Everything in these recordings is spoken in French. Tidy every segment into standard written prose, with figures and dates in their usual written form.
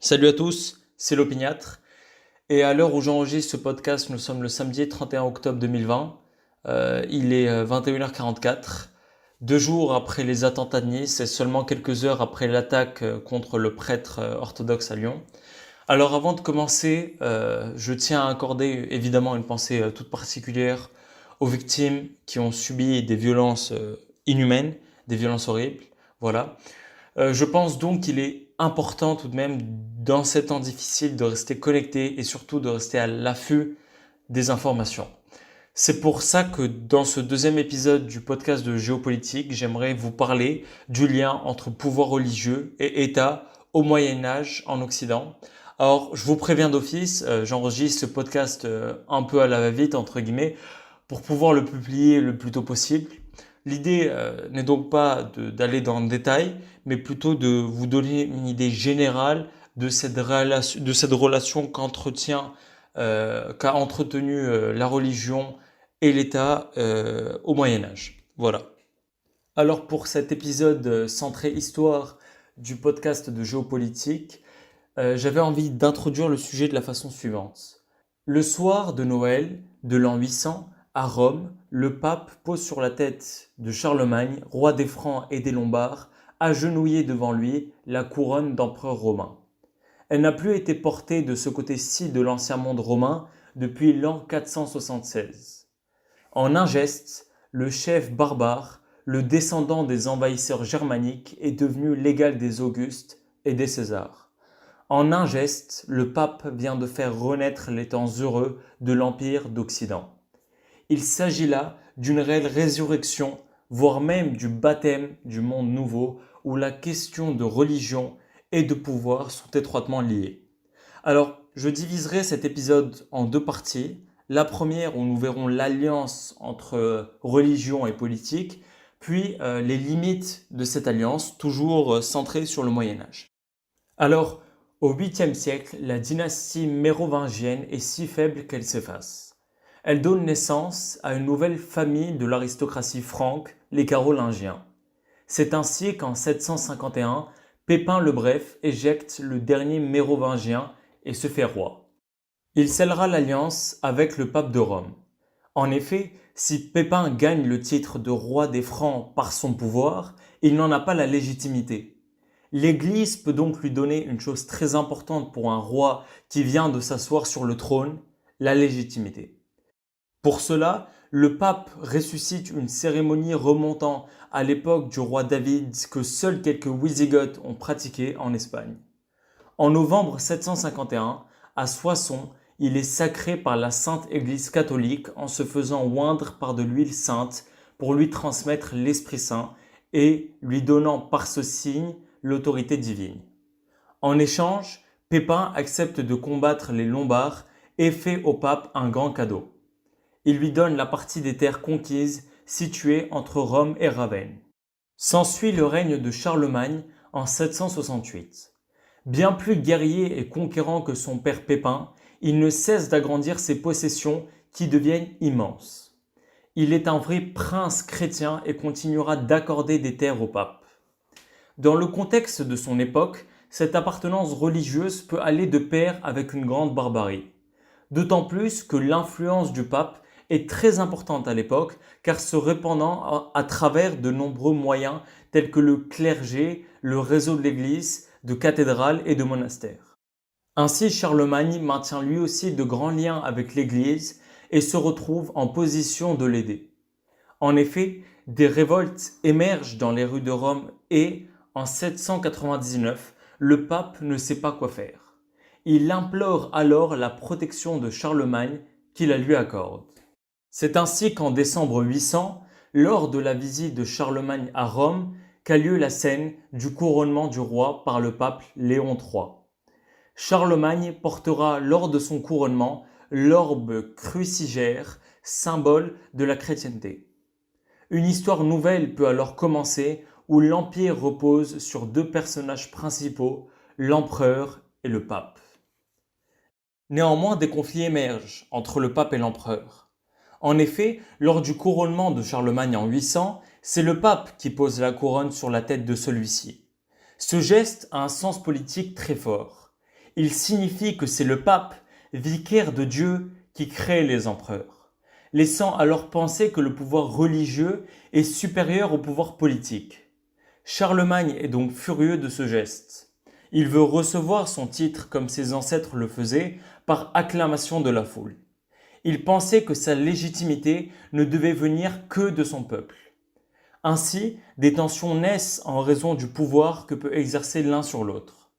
Salut à tous, c'est l'Opiniâtre. Et à l'heure où j'enregistre ce podcast, nous sommes le samedi 31 octobre 2020. Il est 21h44. 2 jours après les attentats de Nice et seulement quelques heures après l'attaque contre le prêtre orthodoxe à Lyon. Alors avant de commencer, je tiens à accorder évidemment une pensée toute particulière aux victimes qui ont subi des violences inhumaines, des violences horribles. Voilà. Je pense donc qu'il est important tout de même, dans ces temps difficiles, de rester connecté et surtout de rester à l'affût des informations. C'est pour ça que dans ce deuxième épisode du podcast de géopolitique, j'aimerais vous parler du lien entre pouvoir religieux et État au Moyen Âge en Occident. Alors, je vous préviens d'office, j'enregistre ce podcast un peu à la va-vite, entre guillemets, pour pouvoir le publier le plus tôt possible. L'idée n'est donc pas d'aller dans le détail, mais plutôt de vous donner une idée générale de cette relation qu'a entretenu la religion et l'État au Moyen Âge. Voilà. Alors pour cet épisode centré histoire du podcast de géopolitique, j'avais envie d'introduire le sujet de la façon suivante. Le soir de Noël de l'an 800, à Rome, le pape pose sur la tête de Charlemagne, roi des Francs et des Lombards, agenouillé devant lui, la couronne d'empereur romain. Elle n'a plus été portée de ce côté-ci de l'ancien monde romain depuis l'an 476. En un geste, le chef barbare, le descendant des envahisseurs germaniques, est devenu l'égal des Augustes et des Césars. En un geste, le pape vient de faire renaître les temps heureux de l'Empire d'Occident. Il s'agit là d'une réelle résurrection, voire même du baptême du monde nouveau, où la question de religion et de pouvoir sont étroitement liées. Alors, je diviserai cet épisode en deux parties. La première où nous verrons l'alliance entre religion et politique, puis les limites de cette alliance, toujours centrée sur le Moyen Âge. Alors, au 8e siècle, la dynastie mérovingienne est si faible qu'elle s'efface. Elle donne naissance à une nouvelle famille de l'aristocratie franque, les Carolingiens. C'est ainsi qu'en 751, Pépin le Bref éjecte le dernier mérovingien et se fait roi. Il scellera l'alliance avec le pape de Rome. En effet, si Pépin gagne le titre de roi des Francs par son pouvoir, il n'en a pas la légitimité. L'Église peut donc lui donner une chose très importante pour un roi qui vient de s'asseoir sur le trône, la légitimité. Pour cela, le pape ressuscite une cérémonie remontant à l'époque du roi David que seuls quelques Wisigoths ont pratiquée en Espagne. En novembre 751, à Soissons, il est sacré par la Sainte Église catholique en se faisant oindre par de l'huile sainte pour lui transmettre l'Esprit Saint et lui donnant par ce signe l'autorité divine. En échange, Pépin accepte de combattre les Lombards et fait au pape un grand cadeau. Il lui donne la partie des terres conquises située entre Rome et Ravenne. S'ensuit le règne de Charlemagne en 768. Bien plus guerrier et conquérant que son père Pépin, il ne cesse d'agrandir ses possessions qui deviennent immenses. Il est un vrai prince chrétien et continuera d'accorder des terres au pape. Dans le contexte de son époque, cette appartenance religieuse peut aller de pair avec une grande barbarie. D'autant plus que l'influence du pape est très importante à l'époque, car se répandant à travers de nombreux moyens tels que le clergé, le réseau de l'Église, de cathédrales et de monastères. Ainsi, Charlemagne maintient lui aussi de grands liens avec l'Église et se retrouve en position de l'aider. En effet, des révoltes émergent dans les rues de Rome et, en 799, le pape ne sait pas quoi faire. Il implore alors la protection de Charlemagne qui la lui accorde. C'est ainsi qu'en décembre 800, lors de la visite de Charlemagne à Rome, qu'a lieu la scène du couronnement du roi par le pape Léon III. Charlemagne portera lors de son couronnement l'orbe crucigère, symbole de la chrétienté. Une histoire nouvelle peut alors commencer où l'empire repose sur deux personnages principaux, l'empereur et le pape. Néanmoins, des conflits émergent entre le pape et l'empereur. En effet, lors du couronnement de Charlemagne en 800, c'est le pape qui pose la couronne sur la tête de celui-ci. Ce geste a un sens politique très fort. Il signifie que c'est le pape, vicaire de Dieu, qui crée les empereurs, laissant alors penser que le pouvoir religieux est supérieur au pouvoir politique. Charlemagne est donc furieux de ce geste. Il veut recevoir son titre comme ses ancêtres le faisaient, par acclamation de la foule. Il pensait que sa légitimité ne devait venir que de son peuple. Ainsi, des tensions naissent en raison du pouvoir que peut exercer l'un sur l'autre.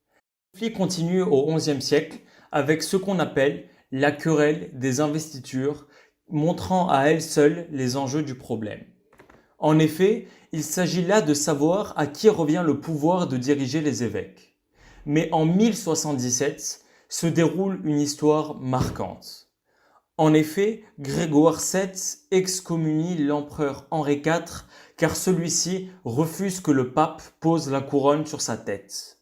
Le conflit continue au XIe siècle avec ce qu'on appelle la querelle des investitures, montrant à elle seule les enjeux du problème. En effet, il s'agit là de savoir à qui revient le pouvoir de diriger les évêques. Mais en 1077 se déroule une histoire marquante. En effet, Grégoire VII excommunie l'empereur Henri IV car celui-ci refuse que le pape pose la couronne sur sa tête.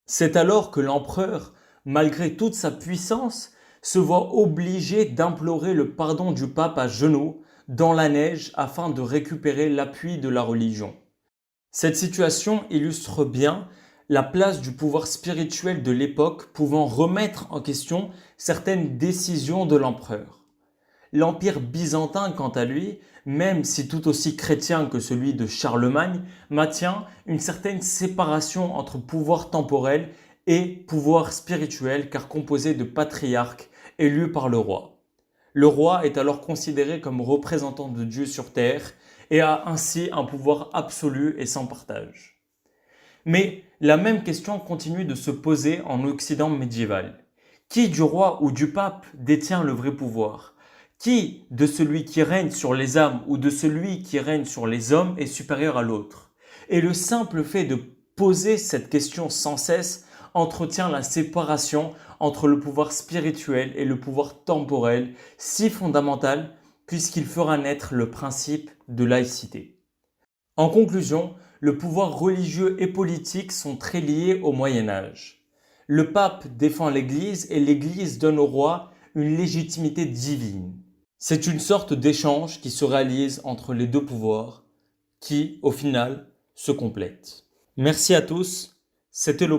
C'est alors que l'empereur, malgré toute sa puissance, se voit obligé d'implorer le pardon du pape à genoux, dans la neige, afin de récupérer l'appui de la religion. Cette situation illustre bien la place du pouvoir spirituel de l'époque pouvant remettre en question certaines décisions de l'empereur. L'empire byzantin, quant à lui, même si tout aussi chrétien que celui de Charlemagne, maintient une certaine séparation entre pouvoir temporel et pouvoir spirituel car composé de patriarques élus par le roi. Le roi est alors considéré comme représentant de Dieu sur terre et a ainsi un pouvoir absolu et sans partage. Mais la même question continue de se poser en Occident médiéval. Qui du roi ou du pape détient le vrai pouvoir ? Qui de celui qui règne sur les âmes ou de celui qui règne sur les hommes est supérieur à l'autre ? Et le simple fait de poser cette question sans cesse entretient la séparation entre le pouvoir spirituel et le pouvoir temporel, si fondamental puisqu'il fera naître le principe de laïcité. En conclusion, le pouvoir religieux et politique sont très liés au Moyen-Âge. Le pape défend l'Église et l'Église donne au roi une légitimité divine. C'est une sorte d'échange qui se réalise entre les deux pouvoirs qui, au final, se complètent. Merci à tous, c'était l'opinion.